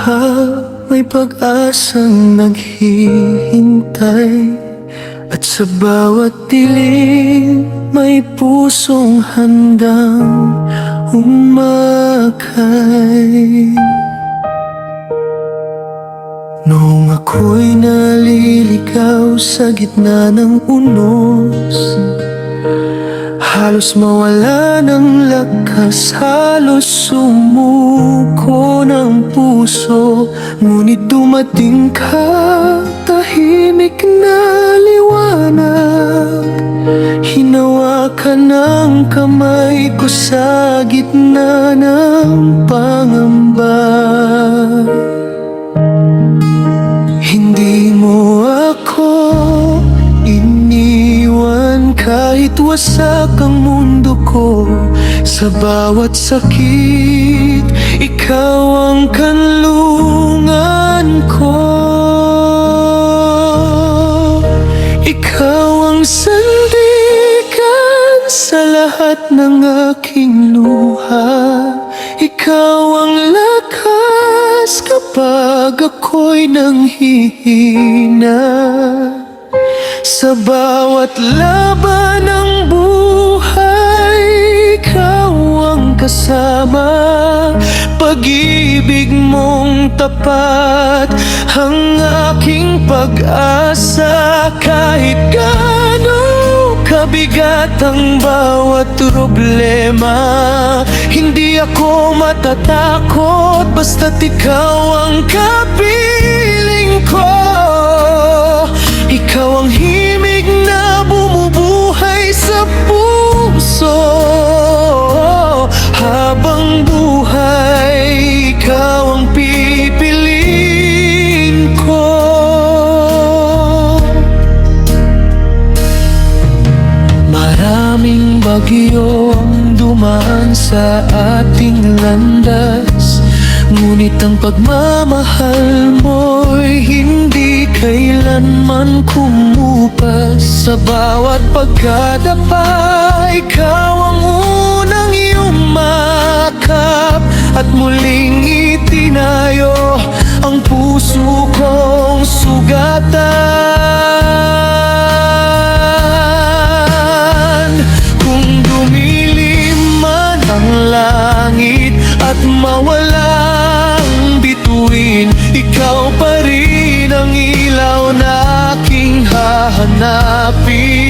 luha, may pag-asang naghihintay. At sa bawat dilim, may pusong handang umakay. Noong ako'y naliligaw sa gitna ng unos, halos mawala ng lakas, halos sumuko ng puso. Ngunit dumating ka, tahimik na liwanag. Hinawakan ng kamay ko sa gitna ng pangamba. Hindi mo ako iniwan kahit wasak ang mundo ko. Sa bawat sakit, ikaw ang kanlungan ko. Ikaw ang sandigan sa lahat ng aking luha. Ikaw ang lakas kapag ako'y nanghihina. Sa bawat laban ng buhay, ikaw ang kasama. Pag-ibig mong tapat ang aking pag-asa. Kahit gaano kabigat ang bawat problema, hindi ako matatakot basta't ikaw ang kapiling ko. Ikaw ang himig na bumubuhay sa puso. Habang buhay, ikaw ang pipiliin ko. Maraming bagyo ang dumaan sa ating landas, ngunit ang pagmamahal mo'y hindi kailanman kumupas. Sa bawat pagkadapa, ikaw ang unang yumakap at muling itinayo ang puso kong sugatan. Kung dumilim man ang langit at mawalang bituin, ikaw pa rin ang ilaw na aking hahanapin.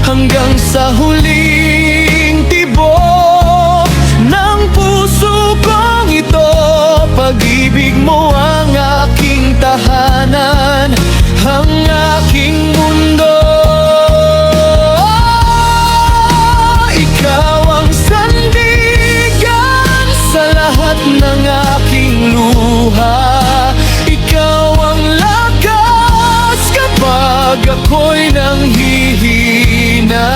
Hanggang sa huling tibok ng puso kong ito, pag-ibig mo ang aking tahanan, ang aking mundo. Ikaw ang sandigan sa lahat ng aking luha. Ikaw ang lakas kapag ako'y nanghihina.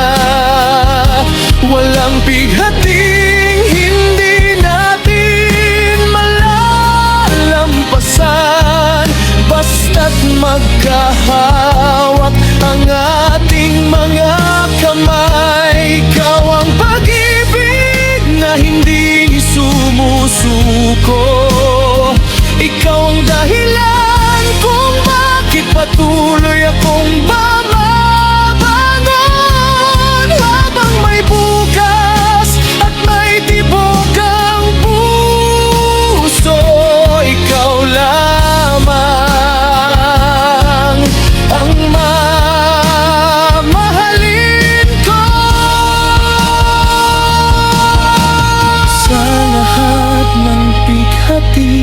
Walang pighating hindi natin malalampasan, basta't magkahawak ang ating mga kamay. Ikaw ang pag-ibig na hindi sumusuko. Ikaw ang dahilan kung bakit patuloy akong bumabangon. Habang may bukas at may tibok ang puso, ikaw lamang ang mamahalin ko. Sa lahat ng pighati,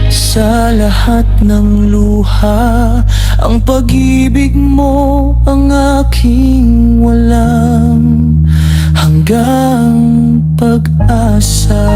sa lahat ng luha, ang pag-ibig mo ang aking walang hanggang pag-asa.